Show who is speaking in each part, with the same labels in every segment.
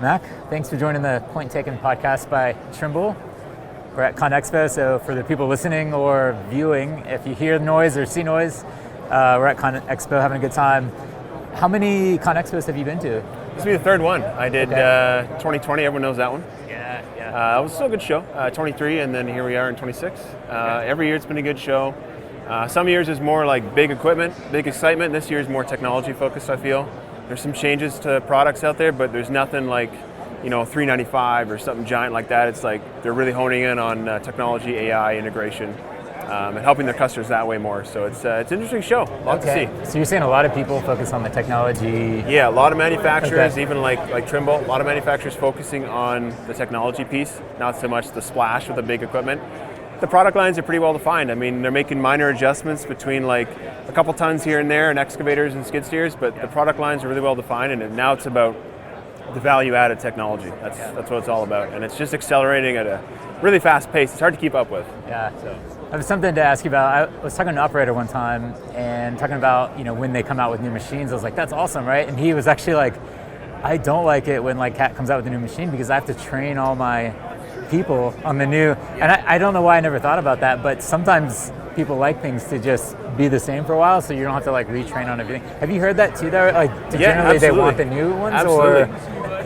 Speaker 1: Mack, thanks for joining the Point Taken podcast by Trimble. We're at ConExpo, so for the people listening or viewing, if you hear noise or see noise, we're at ConExpo having a good time. How many ConExpos have you been to?
Speaker 2: This will be the third one. I did 2020, everyone knows that one.
Speaker 1: Yeah.
Speaker 2: It was still a good show, 23, and then here we are in 26. Every year it's been a good show. Some years is more like big equipment, big excitement. This year is more technology focused, I feel. There's some changes to products out there, but there's nothing like, 395 or something giant like that. It's like they're really honing in on technology, AI integration, and helping their customers that way more. So it's an interesting show, a lot to see.
Speaker 1: So you're saying a lot of people focus on the technology?
Speaker 2: Yeah, a lot of manufacturers, even like Trimble, a lot of manufacturers focusing on the technology piece, not so much the splash with the big equipment. The product lines are pretty well defined. I mean, they're making minor adjustments between like a couple tons here and there and excavators and skid steers, but the product lines are really well defined, and now it's about the value-added technology. That's what it's all about, and it's just accelerating at a really fast pace. It's hard to keep up with.
Speaker 1: Yeah. So I have something to ask you about. I was talking to an operator one time and talking about when they come out with new machines. I was like, that's awesome, right? And he was actually like, I don't like it when like Cat comes out with a new machine because I have to train all my people on the new, and I don't know why I never thought about that, but sometimes people like things to just be the same for a while, so you don't have to like retrain on everything. Have you heard that too though? Like generally they want the new ones, or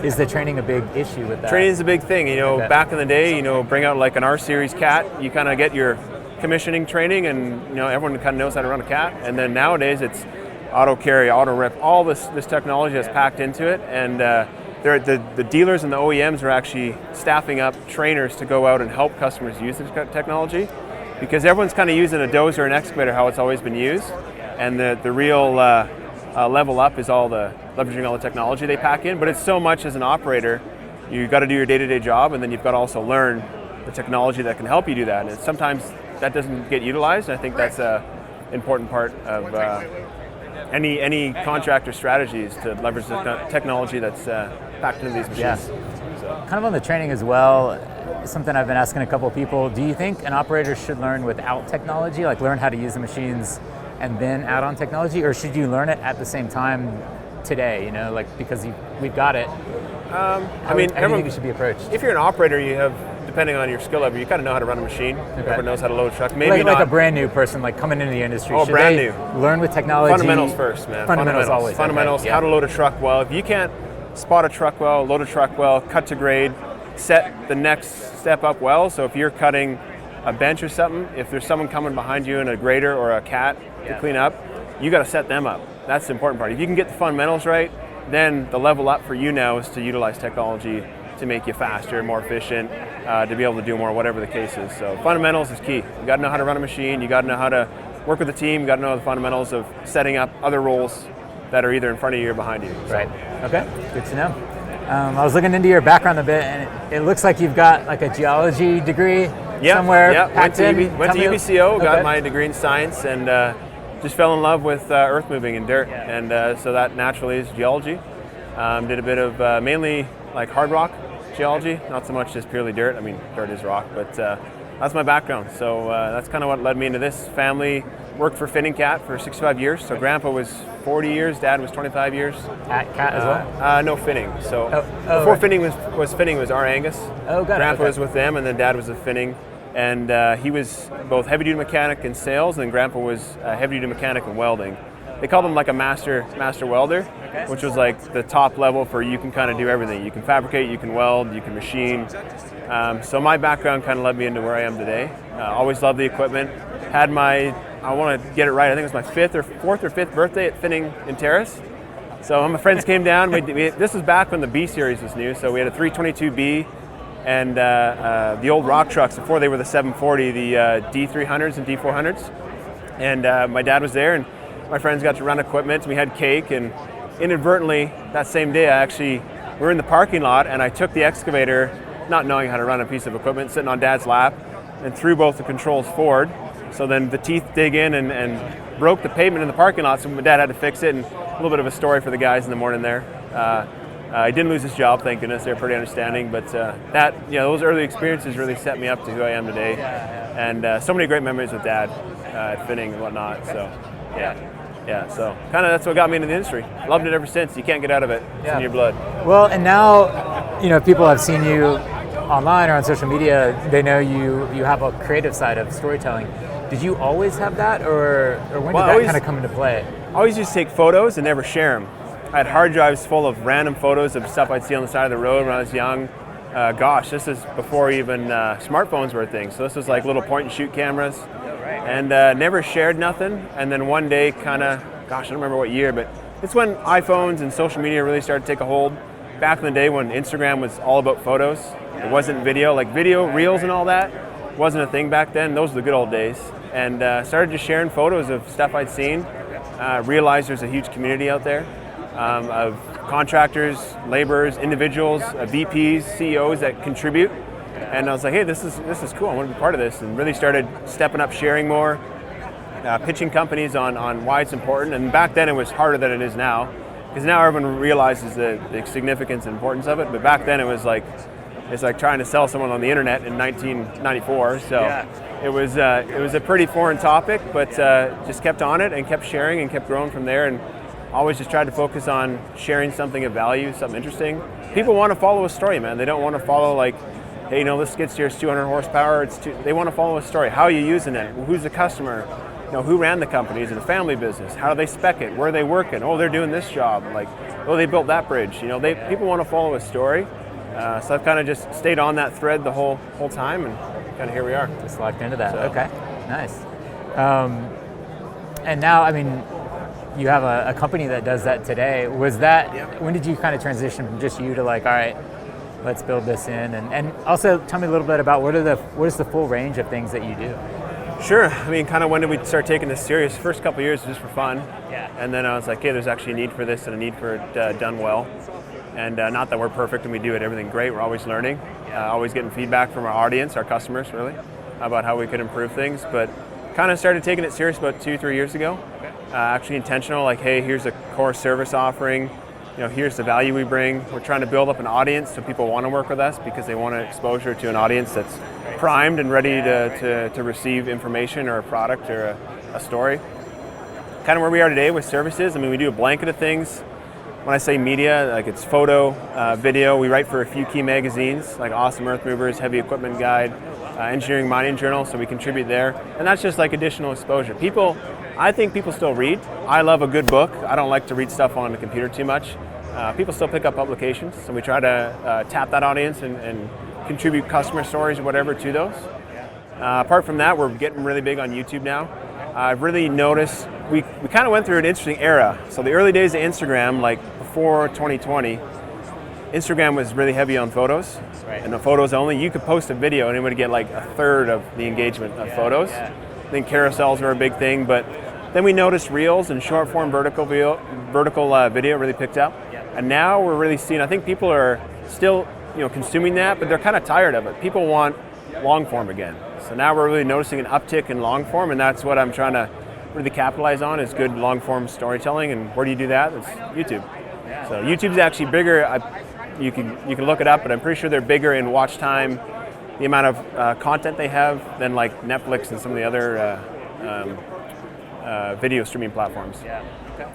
Speaker 1: is the training a big issue with that?
Speaker 2: Training is a big thing. Back in the day, bring out like an R series Cat, you kind of get your commissioning training, and everyone kind of knows how to run a Cat. And then nowadays it's auto carry, auto rip, all this technology that's packed into it, and the dealers and the OEMs are actually staffing up trainers to go out and help customers use this technology, because everyone's kind of using a dozer and excavator how it's always been used, and the real level up is leveraging all the technology they pack in. But it's so much as an operator, you've got to do your day-to-day job, and then you've got to also learn the technology that can help you do that. And sometimes that doesn't get utilized, and I think that's an important part of any contractor strategies to leverage the technology that's packed into these machines.
Speaker 1: Yeah. So. Kind of on the training as well, something I've been asking a couple of people, do you think an operator should learn without technology, like learn how to use the machines and then add on technology, or should you learn it at the same time today, because we've got it? How do you think it should be approached?
Speaker 2: If you're an operator, you have, depending on your skill level, you kind of know how to run a machine. Okay. Everyone knows how to load a truck. Maybe
Speaker 1: like a brand new person, like coming into the industry.
Speaker 2: Oh,
Speaker 1: should
Speaker 2: brand
Speaker 1: they
Speaker 2: new.
Speaker 1: Learn with technology?
Speaker 2: Fundamentals first, man.
Speaker 1: Fundamentals always.
Speaker 2: Fundamentals,
Speaker 1: okay.
Speaker 2: How to load a truck well. If you can't spot a truck well, load a truck well, cut to grade, set the next step up well. So if you're cutting a bench or something, if there's someone coming behind you in a grader or a Cat to clean up, you got to set them up. That's the important part. If you can get the fundamentals right, then the level up for you now is to utilize technology to make you faster, more efficient, to be able to do more, whatever the case is. So fundamentals is key. You got to know how to run a machine. You got to know how to work with a team. You got to know the fundamentals of setting up other roles that are either in front of you or behind you. So.
Speaker 1: Right. Okay. Good to know. I was looking into your background a bit, and it looks like you've got like a geology degree somewhere.
Speaker 2: Yeah. Went to UBCO, got my degree in science, and just fell in love with earth moving and dirt, and so that naturally is geology. Did a bit of mainly like hard rock geology, not so much just purely dirt. I mean, dirt is rock, but that's my background. So that's kind of what led me into this. Family worked for Finning Cat for 65 years. So Grandpa was 40 years, Dad was 25 years.
Speaker 1: At Cat as well?
Speaker 2: No, Finning. So before Finning was Finning was R. Angus.
Speaker 1: Oh, got it.
Speaker 2: Grandpa was with them, and then Dad was with Finning. And he was both heavy-duty mechanic and sales, and then Grandpa was heavy-duty mechanic and welding. They called him like a master welder, which was like the top level for you can kind of do everything. You can fabricate, you can weld, you can machine. So my background kind of led me into where I am today. Always loved the equipment. Had I want to get it right, I think it was my fourth or fifth birthday at Finning in Terrace. So my friends came down. This was back when the B series was new, so we had a 322B and the old rock trucks before they were the 740, the D300s and D400s. And my dad was there, and my friends got to run equipment. We had cake, and inadvertently that same day we were in the parking lot, and I took the excavator, not knowing how to run a piece of equipment, sitting on Dad's lap, and threw both the controls forward. So then the teeth dig in and broke the pavement in the parking lot, so my dad had to fix it, and a little bit of a story for the guys in the morning there. He didn't lose his job, thank goodness. They were pretty understanding, but those early experiences really set me up to who I am today. And so many great memories with Dad at Finning and whatnot. So so kind of that's what got me into the industry. Loved it ever since. You can't get out of it. It's in your blood.
Speaker 1: Well, and now you know, if people have seen you online or on social media, they know you have a creative side of storytelling. Did you always have that, or when did that kind of come into play?
Speaker 2: I always used to take photos and never share them. I had hard drives full of random photos of stuff I'd see on the side of the road when I was young. Gosh, this is before even smartphones were a thing. So this was like little point and shoot cameras, and never shared nothing. And then one day, gosh, I don't remember what year, but it's when iPhones and social media really started to take a hold. Back in the day when Instagram was all about photos, it wasn't video, like video reels and all that wasn't a thing back then. Those were the good old days. And started just sharing photos of stuff I'd seen. Realized there's a huge community out there of contractors, laborers, individuals, VPs, CEOs that contribute. And I was like, hey, this is cool. I want to be part of this. And really started stepping up, sharing more, pitching companies on why it's important. And back then it was harder than it is now, because now everyone realizes the significance and importance of it. But back then it's like trying to sell someone on the internet in 1994. So it was a pretty foreign topic, but just kept on it and kept sharing and kept growing from there. And always just tried to focus on sharing something of value, something interesting. People want to follow a story, man. They don't want to follow like, hey, you know, this skid steer is 200 horsepower. They want to follow a story. How are you using it? Who's the customer? You know, who ran the company? Is it a family business? How do they spec it? Where are they working? Oh, they're doing this job. Like, oh, they built that bridge. You know, people want to follow a story. So I've kind of just stayed on that thread the whole time, and kind of here we are.
Speaker 1: Just locked into that. So. Okay, nice. And now, I mean, you have a company that does that today. Was that, when did you kind of transition from just you to like, all right, let's build this in? And also tell me a little bit about what is the full range of things that you do?
Speaker 2: Sure. I mean, kind of when did we start taking this serious? First couple of years just for fun.
Speaker 1: Yeah.
Speaker 2: And then I was like, hey, there's actually a need for this and a need for it done well. And not that we're perfect and we do everything great. We're always learning, always getting feedback from our audience, our customers really, about how we could improve things. But kind of started taking it serious about 2-3 years ago. Actually intentional, like, hey, here's a core service offering. You know, here's the value we bring. We're trying to build up an audience so people want to work with us because they want exposure to an audience that's primed and ready to receive information or a product or a story. Kind of where we are today with services. I mean, we do a blanket of things. When I say media, like it's photo, video. We write for a few key magazines like Awesome EarthMovers, Heavy Equipment Guide, Engineering Mining Journal, so we contribute there. And that's just like additional exposure. I think people still read. I love a good book. I don't like to read stuff on the computer too much. People still pick up publications, so we try to tap that audience and contribute customer stories or whatever to those. Apart from that, we're getting really big on YouTube now. I've really noticed we kind of went through an interesting era. So the early days of Instagram, like before 2020, Instagram was really heavy on photos, and the photos only. You could post a video and it would get like a third of the engagement of photos. I think carousels were a big thing, but then we noticed reels and short form vertical video really picked up. And now we're really seeing, I think people are still consuming that, but they're kind of tired of it. People want long form again. So now we're really noticing an uptick in long form, and that's what I'm trying to really capitalize on, is good long form storytelling. And where do you do that? It's YouTube. So YouTube's actually bigger. You can look it up, but I'm pretty sure they're bigger in watch time, the amount of content they have, than like Netflix and some of the other video streaming platforms.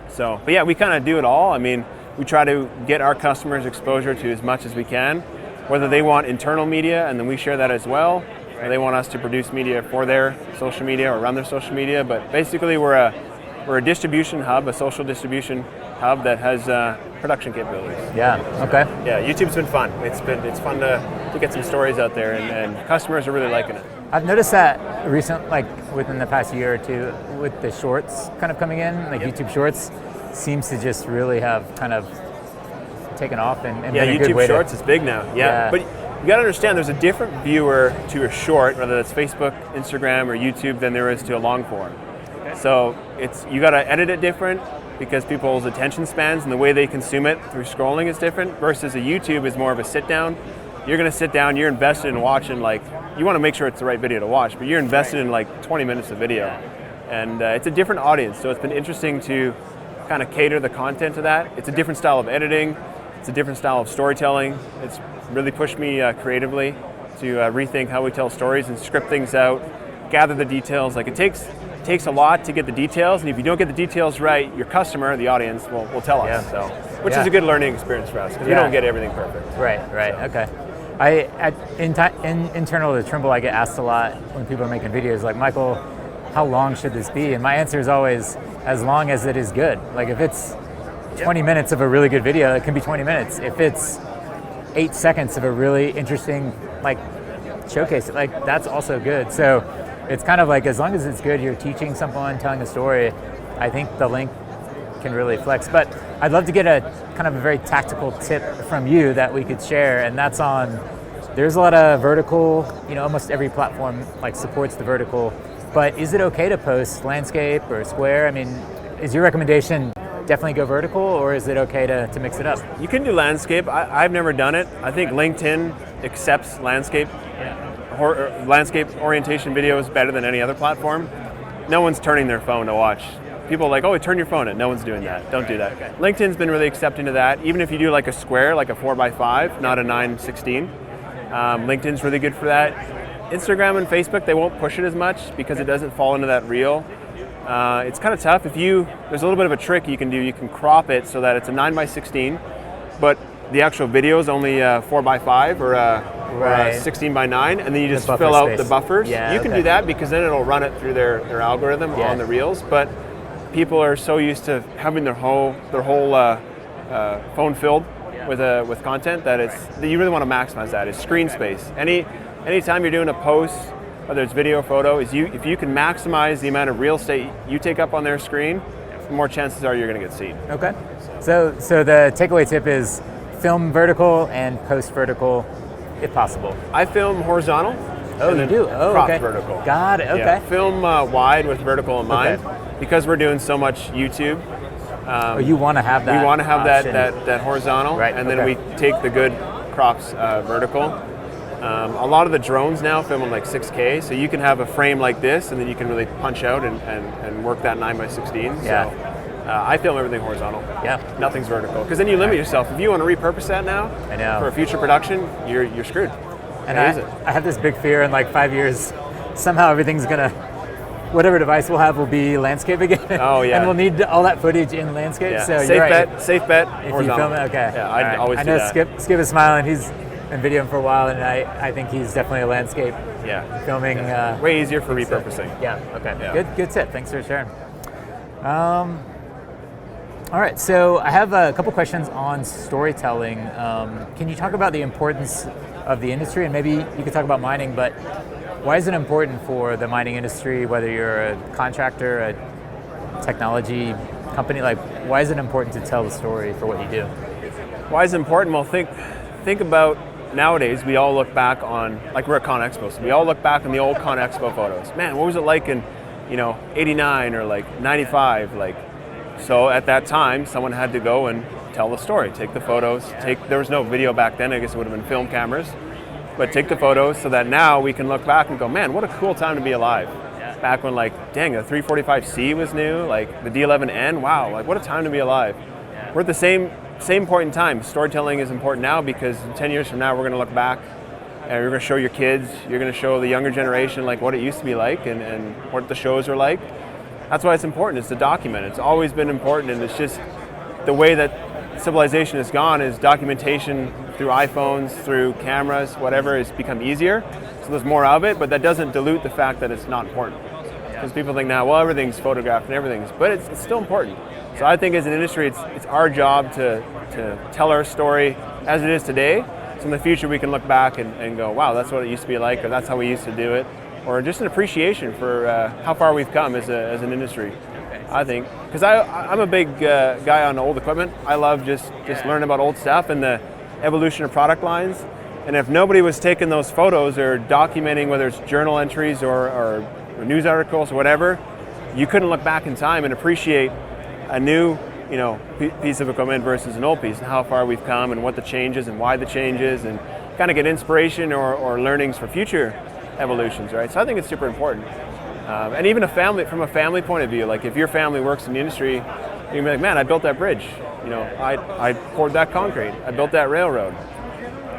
Speaker 2: So, but yeah, we kind of do it all. I mean, we try to get our customers exposure to as much as we can, whether they want internal media and then we share that as well, or they want us to produce media for their social media or run their social media. But basically we're a distribution hub, a social distribution hub that has production capabilities.
Speaker 1: Yeah, okay.
Speaker 2: Yeah, YouTube's been fun. It's fun to get some stories out there, and customers are really liking it.
Speaker 1: I've noticed that within the past year or two, with the shorts kind of coming in, like YouTube Shorts seems to just really have kind of taken off and been a good way
Speaker 2: YouTube Shorts is big now. Yeah, but you got to understand there's a different viewer to a short, whether that's Facebook, Instagram, or YouTube, than there is to a long form. So you got to edit it different because people's attention spans and the way they consume it through scrolling is different, versus a YouTube is more of a sit down. You're going to sit down, you're invested in watching, like, you want to make sure it's the right video to watch, but you're invested in like 20 minutes of video. And it's a different audience, so it's been interesting to kind of cater the content to that. It's a different style of editing, it's a different style of storytelling. It's really pushed me creatively to rethink how we tell stories and script things out, gather the details. Like, it takes a lot to get the details, and if you don't get the details right, your customer, the audience, will tell us. So which is a good learning experience for us because we don't get everything perfect.
Speaker 1: Right, okay. Internal to Trimble, I get asked a lot when people are making videos like, Michael, how long should this be? And my answer is always, as long as it is good. Like if it's 20 minutes of a really good video, it can be 20 minutes. If it's 8 seconds of a really interesting like showcase, like that's also good. So it's kind of like, as long as it's good, you're teaching someone, telling a story, I think the link can really flex. But I'd love to get a kind of a very tactical tip from you that we could share, and that's on, there's a lot of vertical, almost every platform like supports the vertical, but is it okay to post landscape or square? I mean, is your recommendation definitely go vertical, or is it okay to mix it up?
Speaker 2: You can do landscape. I've never done it. I think LinkedIn accepts landscape. Landscape orientation videos better than any other platform. No one's turning their phone to watch. People are like, oh, turn your phone in. No one's doing that. Don't do that. Okay. LinkedIn's been really accepting of that. Even if you do like a square, like a 4x5, not a 9:16. LinkedIn's really good for that. Instagram and Facebook, they won't push it as much because it doesn't fall into that reel. It's kind of tough. There's a little bit of a trick you can do. You can crop it so that it's a 9x16, but the actual video is only 4x5 or a 16x9, and then you just fill out the buffers. You can do that because then it'll run it through their algorithm on the reels. But people are so used to having their whole phone filled with content that you really want to maximize that. It's screen space. Anytime you're doing a post, whether it's video or photo, if you can maximize the amount of real estate you take up on their screen, the more chances are you're going to get seen.
Speaker 1: Okay. So the takeaway tip is film vertical and post vertical, if possible.
Speaker 2: I film horizontal.
Speaker 1: Oh, you do? Oh,
Speaker 2: cropped
Speaker 1: okay.
Speaker 2: Vertical.
Speaker 1: Got it. Okay.
Speaker 2: Yeah. Film wide with vertical in mind, because we're doing so much YouTube.
Speaker 1: You want to have that.
Speaker 2: We want to have that horizontal, right? And then we take the good crops vertical. A lot of the drones now film in like 6K, so you can have a frame like this, and then you can really punch out and work that 9x16.
Speaker 1: Yeah.
Speaker 2: So I film everything horizontal.
Speaker 1: Yeah.
Speaker 2: Nothing's vertical, because then you limit yourself. If you want to repurpose that now for a future production, you're screwed.
Speaker 1: And I have this big fear in like 5 years, somehow everything's gonna, whatever device we'll have will be landscape again.
Speaker 2: Oh yeah.
Speaker 1: And we'll need all that footage in landscape.
Speaker 2: Yeah.
Speaker 1: So
Speaker 2: Safe bet.
Speaker 1: If
Speaker 2: horizontal.
Speaker 1: you film it, okay.
Speaker 2: Yeah, I'd always do that.
Speaker 1: I know Skip is smiling. He's been videoing for a while, and I think he's definitely a landscape filming.
Speaker 2: Yeah. Way easier for repurposing.
Speaker 1: Okay. Yeah. Good tip. Thanks for sharing. All right, so I have a couple questions on storytelling. Can you talk about the importance of the industry, and maybe you could talk about mining, but why is it important for the mining industry, whether you're a contractor, a technology company, like why is it important to tell the story for what you do?
Speaker 2: Why is it important? Well, think about nowadays, we all look back on, like we're at Con Expo, so we all look back on the old Con Expo photos. Man, what was it like in 89 or like 95, so at that time, someone had to go and tell the story, take the photos, there was no video back then, I guess it would have been film cameras, but take the photos so that now we can look back and go, man, what a cool time to be alive. Back when dang, the 345C was new, like the D11N, wow, like what a time to be alive. We're at the same point in time. Storytelling is important now because 10 years from now, we're gonna look back and you're gonna show your kids, you're gonna show the younger generation like what it used to be like and what the shows are like. That's why it's important, it's to document. It's always been important, and it's just the way that civilization has gone is documentation through iPhones, through cameras, whatever, has become easier. So there's more of it, but that doesn't dilute the fact that it's not important. Because people think now, well, everything's photographed and everything's, but it's still important. So I think as an industry, it's our job to tell our story as it is today. So in the future, we can look back and go, wow, that's what it used to be like, or that's how we used to do it. Or just an appreciation for how far we've come as an industry, I think. Because I'm a big guy on old equipment. I love just learning about old stuff and the evolution of product lines. And if nobody was taking those photos or documenting, whether it's journal entries or news articles or whatever, you couldn't look back in time and appreciate a new piece of equipment versus an old piece, and how far we've come and what the changes and why the changes, and kind of get inspiration or learnings for future evolutions, right? So I think it's super important. And even from a family point of view, like if your family works in the industry, you can be like, man, I built that bridge. I poured that concrete. I built that railroad.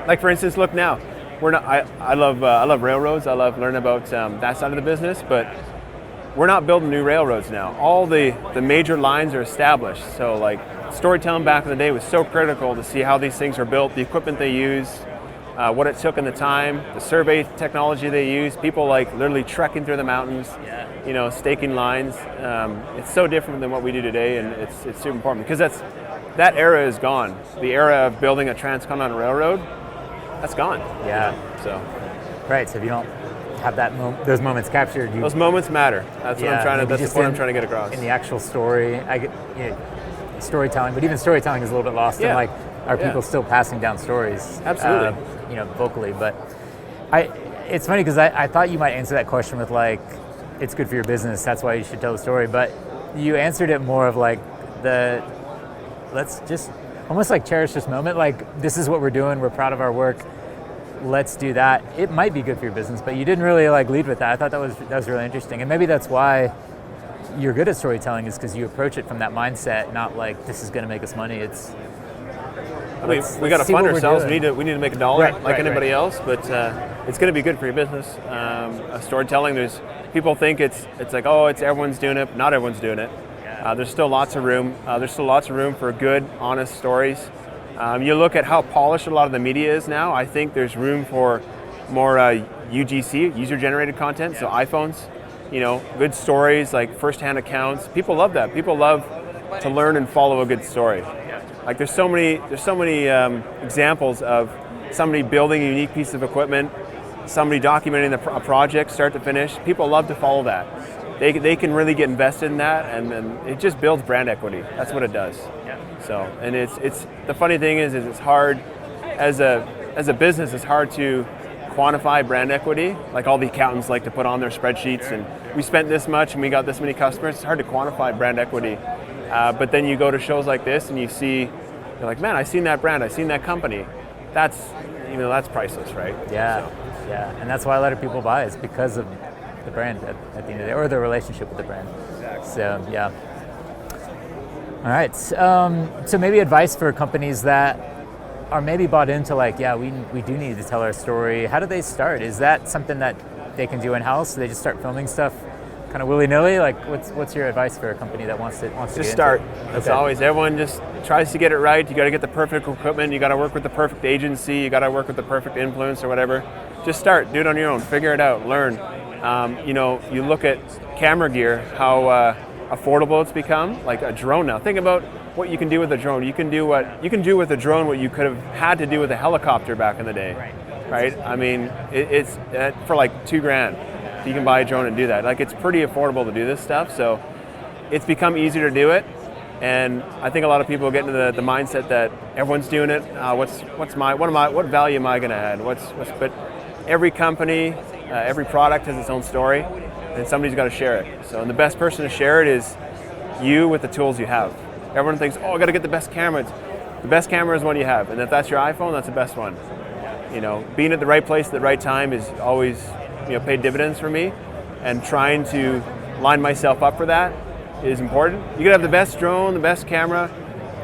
Speaker 2: Like for instance, look now, I love railroads. I love learning about that side of the business. But we're not building new railroads now. All the major lines are established. So like storytelling back in the day was so critical to see how these things are built, the equipment they use, what it took in the time, the survey technology they use, people like literally trekking through the mountains, you know, staking lines. It's so different than what we do today, and it's super important because that era is gone. The era of building a transcontinental railroad, that's gone.
Speaker 1: Yeah.
Speaker 2: You know, so.
Speaker 1: Right. So if you don't have those moments captured,
Speaker 2: those moments matter. That's what I'm trying to. That's the point I'm trying to get across.
Speaker 1: In the actual story, I get storytelling, but even storytelling is a little bit lost. And like, are people still passing down stories?
Speaker 2: Absolutely.
Speaker 1: Vocally, but it's funny because I thought you might answer that question with like, it's good for your business, that's why you should tell the story. But you answered it more of like let's just almost like cherish this moment. Like, this is what we're doing. We're proud of our work. Let's do that. It might be good for your business, but you didn't really like lead with that. I thought that was really interesting, and maybe that's why you're good at storytelling, is because you approach it from that mindset, not like this is going to make us money. It's
Speaker 2: we got to fund ourselves. We need to make a dollar like anybody else, but it's going to be good for your business. Storytelling, there's people think it's like, oh, it's everyone's doing it. Not everyone's doing it. There's still lots of room. There's still lots of room for good, honest stories. You look at how polished a lot of the media is now. I think there's room for more UGC, user-generated content. So iPhones, you know, good stories like first-hand accounts. People love that. People love to learn and follow a good story. Like there's so many examples of somebody building a unique piece of equipment, somebody documenting a project start to finish. People love to follow that. They can really get invested in that, and then it just builds brand equity. That's what it does. So, and it's the funny thing is it's hard as a business. It's hard to quantify brand equity. Like all the accountants like to put on their spreadsheets, and we spent this much and we got this many customers. It's hard to quantify brand equity. But then you go to shows like this and you see, you're like, man, I've seen that brand, I've seen that company. That's priceless, right?
Speaker 1: Yeah, so. Yeah, and that's why a lot of people buy. It's because of the brand at the end of the day, or the relationship with the brand. Exactly. So yeah. All right. So maybe advice for companies that are maybe bought into like, yeah, we do need to tell our story. How do they start? Is that something that they can do in-house? Do they just start filming stuff kind of willy-nilly? Like, what's your advice for a company that wants to
Speaker 2: just start? It's always, everyone just tries to get it right. You got to get the perfect equipment. You got to work with the perfect agency. You got to work with the perfect influence or whatever. Just start. Do it on your own. Figure it out. Learn. You look at camera gear, how affordable it's become. Like a drone now. Think about what you can do with a drone. You can do with a drone what you could have had to do with a helicopter back in the day. Right? I mean, it's for like $2,000. You can buy a drone and do that. Like, it's pretty affordable to do this stuff. So it's become easier to do it. And I think a lot of people get into the mindset that everyone's doing it. What value am I going to add? But every company, every product has its own story, and somebody's got to share it. So, and the best person to share it is you with the tools you have. Everyone thinks, oh, I got to get the best camera. The best camera is one you have, and if that's your iPhone, that's the best one. You know, being at the right place at the right time is always, paid dividends for me, and trying to line myself up for that is important. You can have the best drone, the best camera.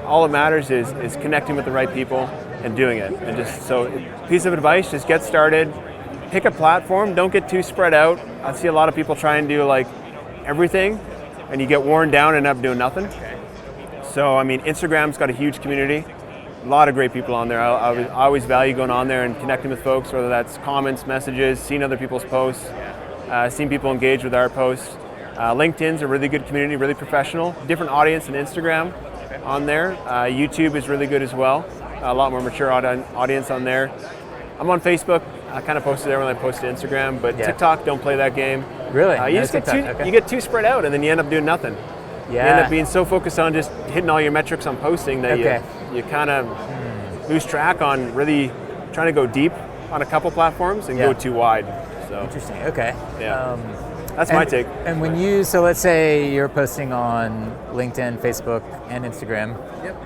Speaker 2: All that matters is connecting with the right people and doing it. And just so, piece of advice: just get started. Pick a platform. Don't get too spread out. I see a lot of people try and do like everything, and you get worn down and end up doing nothing. So I mean, Instagram's got a huge community. A lot of great people on there. I always value going on there and connecting with folks, whether that's comments, messages, seeing other people's posts, seeing people engage with our posts. LinkedIn's a really good community, really professional. Different audience than Instagram on there. YouTube is really good as well. A lot more mature audience on there. I'm on Facebook. I kind of posted there when I posted Instagram, but TikTok, don't play that game.
Speaker 1: Really?
Speaker 2: You get too spread out, and then you end up doing nothing. Yeah. You end up being so focused on just hitting all your metrics on posting that you kind of lose track on really trying to go deep on a couple platforms and go too wide. So
Speaker 1: interesting. Okay.
Speaker 2: Yeah. That's my take.
Speaker 1: And when so let's say you're posting on LinkedIn, Facebook, and Instagram. Yep.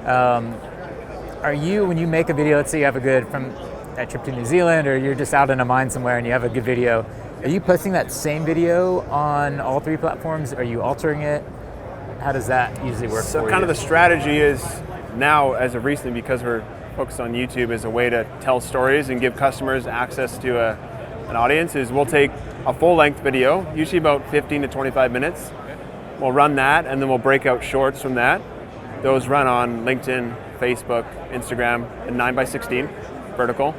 Speaker 1: When you make a video, let's say you have a good from that trip to New Zealand, or you're just out in a mine somewhere and you have a good video, are you posting that same video on all three platforms? Are you altering it? How does that usually work for you?
Speaker 2: So kind of the strategy is now, as of recently, because we're focused on YouTube as a way to tell stories and give customers access to an audience, is we'll take a full-length video, usually about 15 to 25 minutes. We'll run that, and then we'll break out shorts from that. Those run on LinkedIn, Facebook, Instagram, and 9x16 vertical.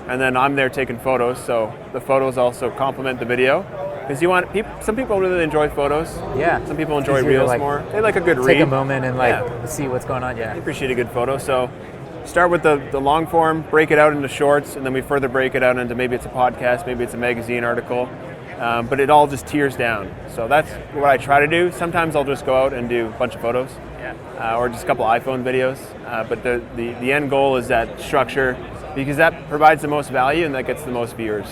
Speaker 2: And then I'm there taking photos, so the photos also complement the video. Because some people really enjoy photos.
Speaker 1: Yeah.
Speaker 2: Some people enjoy reels more. They like a good read.
Speaker 1: Take a moment and see what's going on. Yeah.
Speaker 2: I appreciate a good photo. So start with the long form, break it out into shorts, and then we further break it out into maybe it's a podcast, maybe it's a magazine article. But it all just tiers down. So that's what I try to do. Sometimes I'll just go out and do a bunch of photos, or just a couple iPhone videos. But the end goal is that structure, because that provides the most value and that gets the most viewers.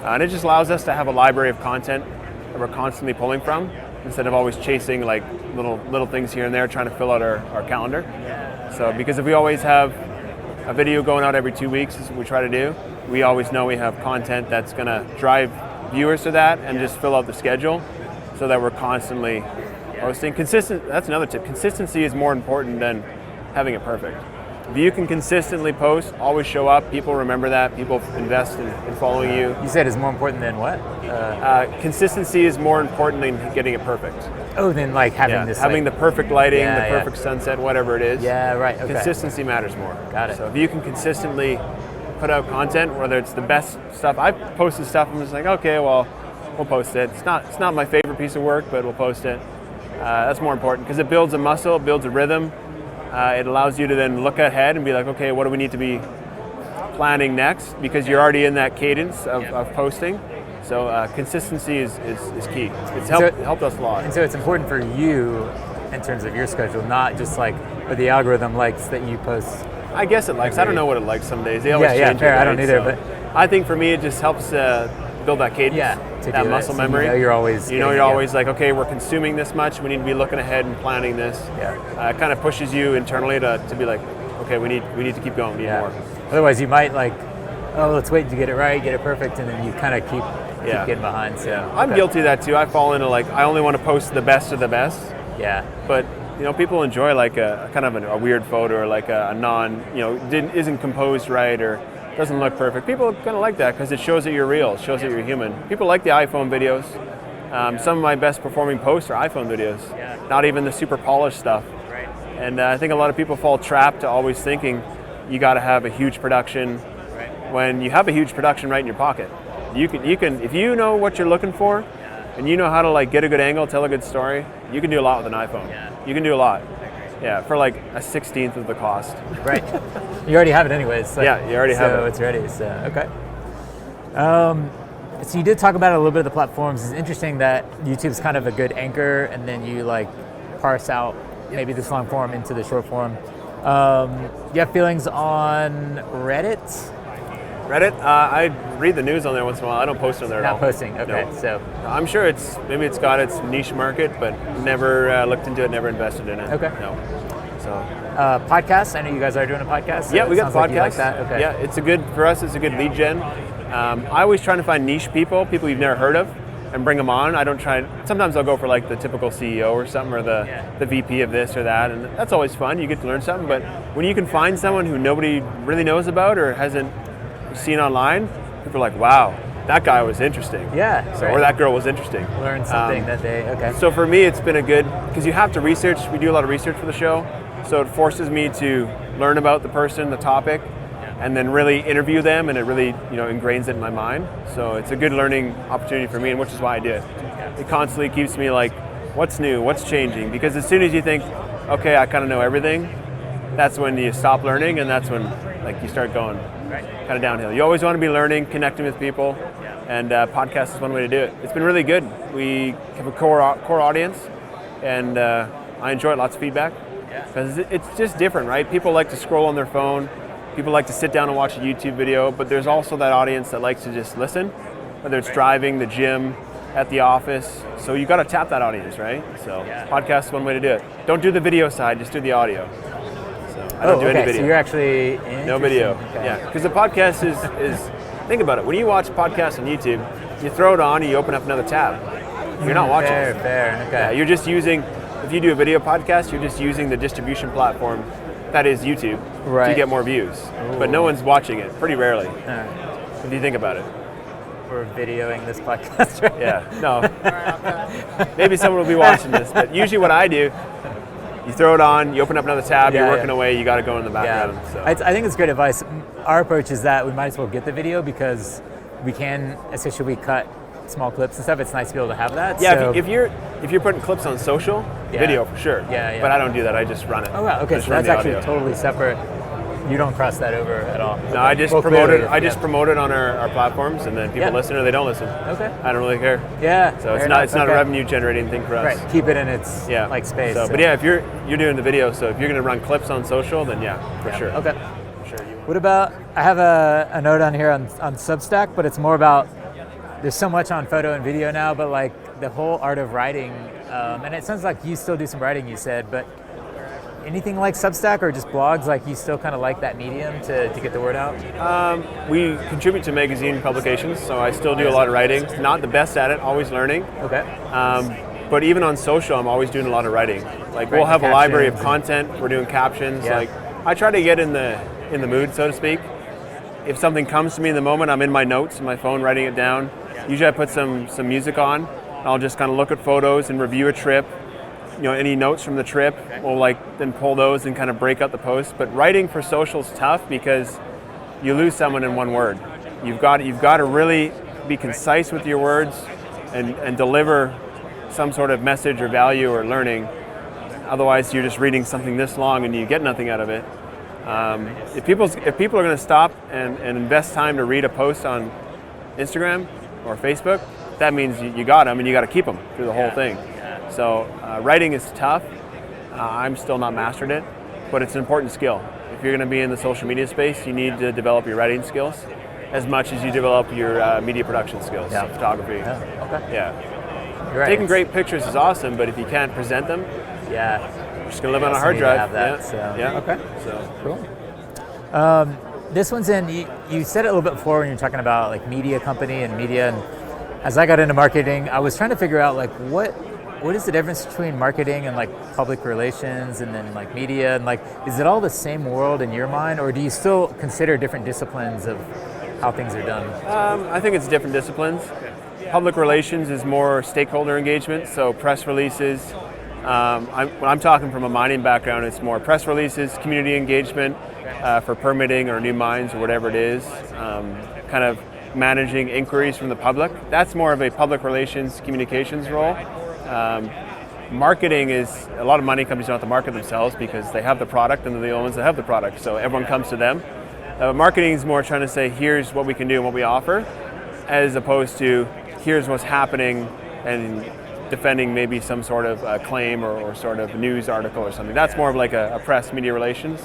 Speaker 2: And it just allows us to have a library of content that we're constantly pulling from, instead of always chasing like little things here and there, trying to fill out our calendar. So because if we always have a video going out every 2 weeks, is what we try to do, we always know we have content that's going to drive viewers to that and just fill out the schedule, so that we're constantly posting. That's another tip. Consistency is more important than having it perfect. If you can consistently post, always show up, people remember that, people invest in following you.
Speaker 1: You said it's more important than what?
Speaker 2: Consistency is more important than getting it perfect.
Speaker 1: Oh, than like having this.
Speaker 2: Having the perfect lighting, the perfect sunset, whatever it is.
Speaker 1: Yeah, right. Okay.
Speaker 2: Consistency matters more.
Speaker 1: Got it.
Speaker 2: So if you can consistently put out content, whether it's the best stuff, I posted stuff, I'm just like, okay, well, we'll post it. It's not my favorite piece of work, but we'll post it. That's more important because it builds a muscle, it builds a rhythm. It allows you to then look ahead and be like, okay, what do we need to be planning next? Because you're already in that cadence of posting. So consistency is key. It's helped us a lot.
Speaker 1: And so it's important for you in terms of your schedule, not just like what the algorithm likes that you post.
Speaker 2: I guess it likes. I don't know what it likes some days. They always change
Speaker 1: fair.
Speaker 2: it. Right?
Speaker 1: I don't either, but
Speaker 2: I think for me it just helps build that cadence, that muscle memory.
Speaker 1: You're always
Speaker 2: like, okay, we're consuming this much. We need to be looking ahead and planning this. It kind of pushes you internally to be like, okay, we need to keep going. We need more.
Speaker 1: Otherwise, you might like, oh, let's wait to get it right, get it perfect, and then you kind of keep getting behind. So
Speaker 2: I'm guilty of that too. I fall into like, I only want to post the best of the best.
Speaker 1: Yeah.
Speaker 2: But people enjoy like a kind of a weird photo, or like a non, isn't composed right, or doesn't look perfect. People kind of like that because it shows that you're real. It shows that you're human. People like the iPhone videos. Some of my best performing posts are iPhone videos, not even the super polished stuff.
Speaker 1: Right.
Speaker 2: And I think a lot of people fall trapped to always thinking you got to have a huge production. When you have a huge production right in your pocket, you can if you know what you're looking for, and you know how to like get a good angle, tell a good story, you can do a lot with an iPhone. You can do a lot. Yeah, for like a 16th of the cost.
Speaker 1: Right. You already have it anyways. So,
Speaker 2: you already have it.
Speaker 1: So it's ready. So okay. So you did talk about a little bit of the platforms. It's interesting that YouTube's kind of a good anchor, and then you like parse out maybe this long form into the short form. You have feelings on Reddit?
Speaker 2: Reddit? I read the news on there once in a while. I don't post on there at all.
Speaker 1: Not posting. Okay.
Speaker 2: No.
Speaker 1: So
Speaker 2: I'm sure it's got its niche market, but never looked into it, never invested in it.
Speaker 1: Okay.
Speaker 2: No. So
Speaker 1: podcasts. I know you guys are doing a podcast. So
Speaker 2: yeah, we got podcasts.
Speaker 1: Like you like that. Okay.
Speaker 2: Yeah, it's for us. It's a good lead gen. I always try to find niche people you've never heard of, and bring them on. I don't try. Sometimes I'll go for like the typical CEO or something, or the VP of this or that, and that's always fun. You get to learn something. But when you can find someone who nobody really knows about or hasn't seen online, people are like, wow, that guy was interesting.
Speaker 1: Yeah.
Speaker 2: So, or that girl was interesting.
Speaker 1: Learn something that they, okay.
Speaker 2: So for me, it's been a good, because you have to research. We do a lot of research for the show. So it forces me to learn about the person, the topic, and then really interview them, and it really, ingrains it in my mind. So it's a good learning opportunity for me, and which is why I do it. It constantly keeps me like, what's new, what's changing? Because as soon as you think, okay, I kind of know everything, that's when you stop learning, and that's when like you start going kind of downhill. You always want to be learning, connecting with people, and podcast is one way to do it. It's been really good. We have a core audience, and I enjoy it. Lots of feedback, because it's just different, right? People like to scroll on their phone. People like to sit down and watch a YouTube video, but there's also that audience that likes to just listen, whether it's driving, the gym, at the office. So you got to tap that audience, right? So podcast is one way to do it. Don't do the video side, just do the audio. I don't do any video.
Speaker 1: So you're actually
Speaker 2: no video. Okay. Yeah, because the podcast is think about it. When you watch podcasts on YouTube, you throw it on and you open up another tab. You're not watching.
Speaker 1: Fair. Okay.
Speaker 2: Yeah, you're just using. If you do a video podcast, you're just using the distribution platform that is YouTube to get more views. Ooh. But no one's watching it. Pretty rarely. If you think about it.
Speaker 1: we're videoing this podcast right
Speaker 2: Yeah, no. Maybe someone will be watching this, but usually what I do, you throw it on, you open up another tab, you're working away, you got to go in the background.
Speaker 1: Yeah.
Speaker 2: So.
Speaker 1: I think it's great advice. Our approach is that we might as well get the video because we can, especially we cut small clips and stuff, it's nice to be able to have that.
Speaker 2: Yeah,
Speaker 1: so.
Speaker 2: if you're putting clips on social, video for sure.
Speaker 1: Yeah.
Speaker 2: But I don't do that, I just run it.
Speaker 1: Oh wow, okay, so that's actually totally separate. You don't cross that over at all.
Speaker 2: No, I just promote it. I just promote it on our platforms, and then people listen or they don't listen.
Speaker 1: Okay.
Speaker 2: I don't really care.
Speaker 1: Yeah.
Speaker 2: So it's not a revenue generating thing for us.
Speaker 1: Right. Keep it in its like space.
Speaker 2: So, but yeah, if you're doing the video, so if you're going to run clips on social, then for sure.
Speaker 1: Okay.
Speaker 2: For sure.
Speaker 1: What about? I have a note on here on Substack, but it's more about. There's so much on photo and video now, but like the whole art of writing, and it sounds like you still do some writing. You said, but. Anything like Substack or just blogs, like you still kind of like that medium to get the word out?
Speaker 2: We contribute to magazine publications, so I still do a lot of writing. Not the best at it, always learning.
Speaker 1: Okay.
Speaker 2: But even on social, I'm always doing a lot of writing. Like we'll have a library of content, we're doing captions.
Speaker 1: Yeah.
Speaker 2: Like I try to get in the mood, so to speak. If something comes to me in the moment, I'm in my notes on my phone writing it down. Usually I put some music on, and I'll just kind of look at photos and review a trip. Any notes from the trip, we'll then pull those and kind of break out the post. But writing for social is tough because you lose someone in one word. You've got to really be concise with your words and deliver some sort of message or value or learning. Otherwise, you're just reading something this long and you get nothing out of it. If people are going to stop and invest time to read a post on Instagram or Facebook, that means you got them and you got to keep them through the whole thing. So writing is tough. I'm still not mastered it, but it's an important skill. If you're going to be in the social media space, you need to develop your writing skills as much as you develop your media production skills, photography.
Speaker 1: Yeah. Okay.
Speaker 2: Yeah.
Speaker 1: You're right.
Speaker 2: Taking great pictures is awesome, but if you can't present them, you're just going to live on a hard drive.
Speaker 1: Have that,
Speaker 2: Yeah.
Speaker 1: Okay.
Speaker 2: So
Speaker 1: cool. This one's in. You said it a little bit before when you were talking about like media company and media. And as I got into marketing, I was trying to figure out like what is the difference between marketing and like public relations and then like media, and like is it all the same world in your mind, or do you still consider different disciplines of how things are done?
Speaker 2: I think it's different disciplines. Public relations is more stakeholder engagement, so press releases. When I'm talking from a mining background, it's more press releases, community engagement for permitting or new mines or whatever it is, kind of managing inquiries from the public. That's more of a public relations communications role. Marketing is, a lot of mining companies don't have to market themselves because they have the product and they're the only ones that have the product, so everyone comes to them. Marketing is more trying to say, here's what we can do and what we offer, as opposed to here's what's happening and defending maybe some sort of claim or sort of news article or something. That's more of like a press media relations.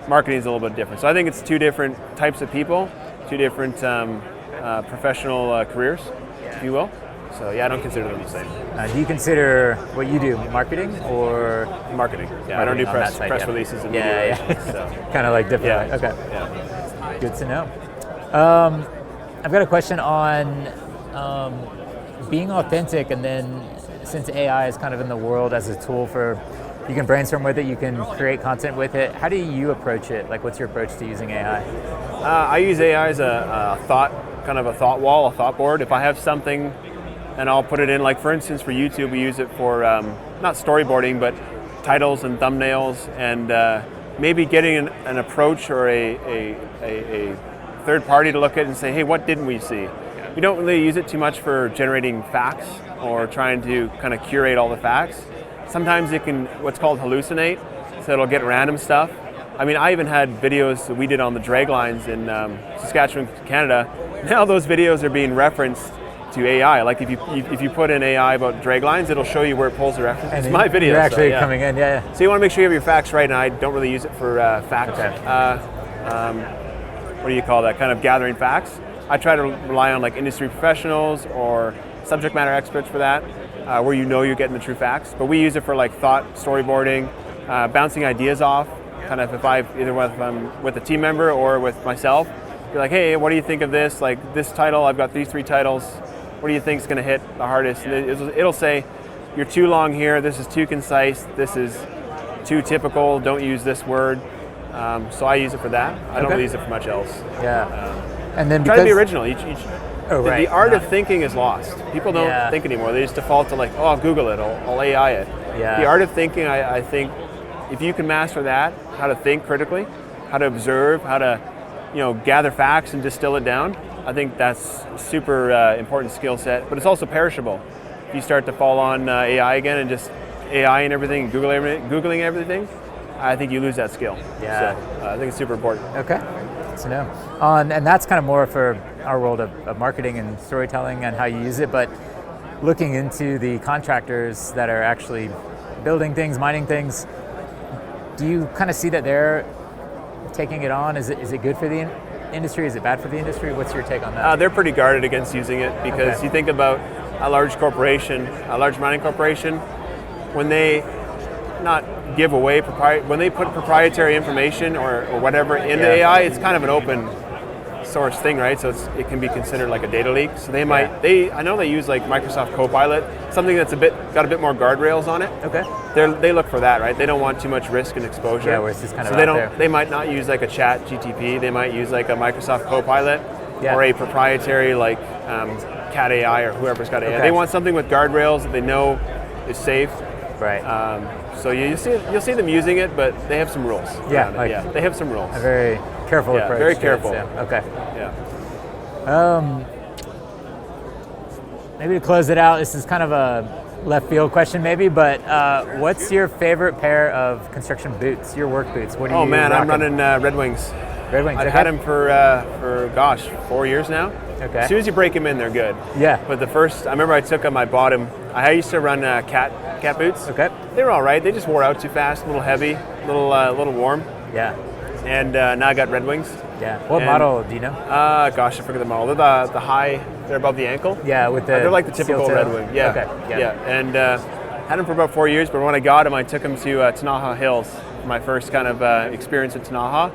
Speaker 2: Marketing is a little bit different. So I think it's two different types of people, two different professional careers, if you will. So yeah, I don't consider them the same.
Speaker 1: Do you consider what you do marketing or
Speaker 2: marketing? Yeah, I don't do press releases and media relations, so.
Speaker 1: Kind of like different.
Speaker 2: Yeah.
Speaker 1: Okay.
Speaker 2: Yeah.
Speaker 1: Good to know. I've got a question on being authentic, and then since AI is kind of in the world as a tool for, you can brainstorm with it, you can create content with it. How do you approach it? Like, what's your approach to using AI?
Speaker 2: I use AI as a thought wall, a thought board. If I have something, and I'll put it in, like for instance for YouTube, we use it for not storyboarding, but titles and thumbnails, and maybe getting an approach or a third party to look at it and say, hey, what didn't we see? We don't really use it too much for generating facts or trying to kind of curate all the facts. Sometimes it can, what's called hallucinate, so it'll get random stuff. I mean, I even had videos that we did on the drag lines in Saskatchewan, Canada. Now those videos are being referenced to AI. Like if you put in AI about drag lines, it'll show you where it pulls the reference.
Speaker 1: And
Speaker 2: it's my video.
Speaker 1: You're actually coming in, yeah.
Speaker 2: So you want to make sure you have your facts right, and I don't really use it for fact.
Speaker 1: Okay.
Speaker 2: What do you call that? Kind of gathering facts. I try to rely on like industry professionals or subject matter experts for that, where you know you're getting the true facts. But we use it for like thought storyboarding, bouncing ideas off. Kind of if I'm with a team member or with myself, you're like, hey, what do you think of this? Like this title, I've got these 3 titles. What do you think is going to hit the hardest? And it'll say, you're too long here. This is too concise. This is too typical. Don't use this word. So I use it for that. I don't really use it for much else.
Speaker 1: Yeah. And then
Speaker 2: try to be original.
Speaker 1: Oh, right.
Speaker 2: The art of thinking is lost. People don't think anymore. They just default to like, oh, I'll Google it, I'll AI it.
Speaker 1: Yeah.
Speaker 2: The art of thinking, I think, if you can master that, how to think critically, how to observe, how to, gather facts and distill it down, I think that's a super important skill set. But it's also perishable. If you start to fall on AI again and just AI and everything, Googling everything, I think you lose that skill.
Speaker 1: Yeah.
Speaker 2: So I think it's super important.
Speaker 1: Okay. Good to know. And that's kind of more for our world of marketing and storytelling and how you use it, but looking into the contractors that are actually building things, mining things, do you kind of see that they're taking it on? Is it good for the industry? Is it bad for the industry? What's your take on that?
Speaker 2: They're pretty guarded against using it because you think about a large corporation, a large mining corporation, when they not give away when they put proprietary information or whatever into AI, it's kind of an open source thing, right? So it can be considered like a data leak. So they might, I know they use like Microsoft Copilot, something that's got a bit more guardrails on it.
Speaker 1: Okay.
Speaker 2: They look for that, right? They don't want too much risk and exposure.
Speaker 1: Yeah, where it's just kind of
Speaker 2: They might not use like a Chat GTP. They might use like a Microsoft Copilot or a proprietary like Cat AI or whoever's got AI.
Speaker 1: Okay.
Speaker 2: They want something with guardrails that they know is safe.
Speaker 1: Right.
Speaker 2: So you'll see them using it, but they have some rules.
Speaker 1: Yeah,
Speaker 2: they have some rules.
Speaker 1: A very careful approach.
Speaker 2: Very careful.
Speaker 1: Okay.
Speaker 2: Yeah.
Speaker 1: Maybe to close it out, this is kind of a left field question maybe, but what's your favorite pair of construction boots, your work boots? What do you
Speaker 2: Oh man,
Speaker 1: rocking?
Speaker 2: I'm running Red Wings.
Speaker 1: Red Wings,
Speaker 2: I've had them for gosh, 4 years now.
Speaker 1: Okay.
Speaker 2: As soon as you break them in, they're good.
Speaker 1: Yeah.
Speaker 2: But I remember I took them, I bought them. I used to run cat boots.
Speaker 1: Okay.
Speaker 2: They were all right. They just wore out too fast, a little heavy, a little warm.
Speaker 1: Yeah.
Speaker 2: And now I got Red Wings.
Speaker 1: Yeah. What model do you know?
Speaker 2: Gosh, I forget the model. They're the high. They're above the ankle.
Speaker 1: Yeah, with the.
Speaker 2: They're like the typical
Speaker 1: steel toe.
Speaker 2: Red Wing. Yeah.
Speaker 1: Okay.
Speaker 2: Yeah. And had them for about 4 years. But when I got them, I took them to Tanaha Hills. My first kind of experience at Tanaha.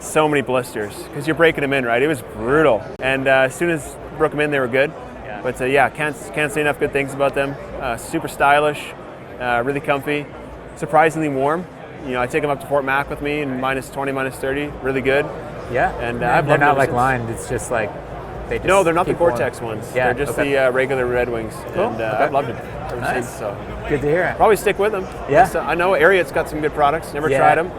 Speaker 2: So many blisters because you're breaking them in, right? It was brutal. And as soon as I broke them in, they were good.
Speaker 1: Yeah.
Speaker 2: But can't say enough good things about them. Super stylish, really comfy, surprisingly warm. I take them up to Fort Mac with me in -20, -30, really good.
Speaker 1: Yeah.
Speaker 2: And
Speaker 1: they're not like lined. It's just like they just.
Speaker 2: No, they're not the
Speaker 1: keep warm.
Speaker 2: Gore-Tex ones.
Speaker 1: Yeah.
Speaker 2: They're just the regular Red Wings.
Speaker 1: Cool.
Speaker 2: And
Speaker 1: Okay.
Speaker 2: I've loved them ever
Speaker 1: Nice.
Speaker 2: since. So
Speaker 1: Good to hear.
Speaker 2: probably stick with them.
Speaker 1: Yeah.
Speaker 2: I know Ariat's got some good products. Never
Speaker 1: Yeah.
Speaker 2: tried them.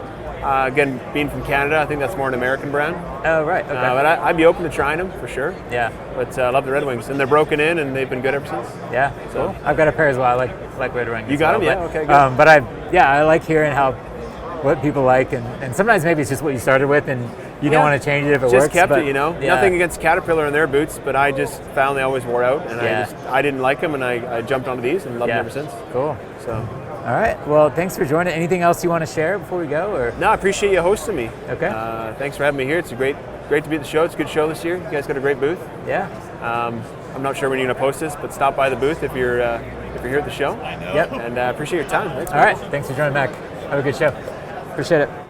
Speaker 2: Again, being from Canada, I think that's more an American brand.
Speaker 1: Oh, right. Okay.
Speaker 2: But I'd be open to trying them for sure.
Speaker 1: Yeah.
Speaker 2: But I love the Red Wings, and they're broken in, and they've been good ever since.
Speaker 1: Yeah.
Speaker 2: So-
Speaker 1: Cool. I've got a pair as well. I like Red Wings.
Speaker 2: You
Speaker 1: as
Speaker 2: got
Speaker 1: well,
Speaker 2: 'em? Yeah,
Speaker 1: but,
Speaker 2: okay, good.
Speaker 1: But I like hearing what people like, and sometimes maybe it's just what you started with, and you don't want to change it if it
Speaker 2: just
Speaker 1: works.
Speaker 2: kept
Speaker 1: but,
Speaker 2: it,
Speaker 1: Yeah.
Speaker 2: Nothing against Caterpillar and their boots, but I just found they always wore out, and I didn't like them, and I jumped onto these and loved them ever since.
Speaker 1: Cool.
Speaker 2: So,
Speaker 1: All right. Well, thanks for joining. Anything else you want to share before we go? Or
Speaker 2: no, I appreciate you hosting me.
Speaker 1: Okay.
Speaker 2: Thanks for having me here. It's great to be at the show. It's a good show this year. You guys got a great booth.
Speaker 1: Yeah.
Speaker 2: I'm not sure when you're going to post this, but stop by the booth if you're here at the show.
Speaker 1: Yep.
Speaker 2: And I appreciate your time. Thanks.
Speaker 1: All right. Thanks for joining, Mac. Have a good show. Appreciate it.